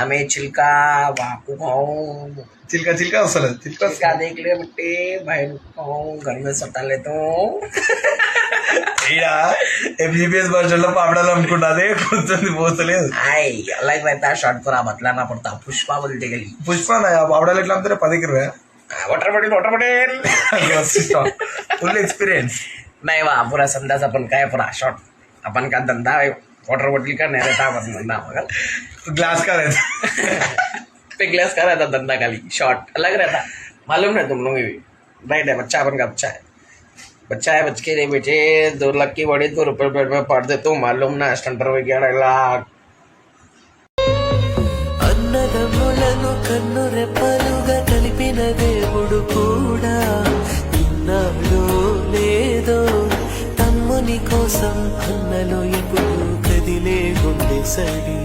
मैं छिलका वाकू खाऊं चिल्का चिल्का వస్తలేదు चिल्का छिलका देख ले बट्टे भाई खाऊं घर में सटा लेता हूँ ఈడ ఎంబీబీఎస్ భాషలో పాపడాలు అనుకున్నదే కొంచెం పోతలేదు आई अलग रहता है शॉर्ट पूरा बतलाना पड़ता पुष्पा बोलते गली పుష్ప పాపడాలు ఎట్లా అమ్ముతారు 10 రూపాయ वाटर बॉटल फुल एक्सपीरियंस नहीं वहाँ पूरा संदास अपन का है पूरा शॉर्ट अपन का धंधा है वाटर बॉटल का नहीं रहता अपन धंधा मगर ग्लास का रहता पिगलेस का रहता धंधा खाली शॉर्ट अलग रहता मालूम है तुम लोग भी राइट है बच्चा अपन का बच्चा है बच के नहीं बेटे 2 लाख की बड़ी 2 रुपये पे पढ़ दे तू मालूम ना स्टंटर में क्या लाख అన్నదమ్ములను కన్నురెప్పలుగా కలిపిన దేవుడు కూడా ఇన్నాడో లేదో తమ్ముని కోసం అన్నలో ఎప్పుడు కదిలే గుండె సడి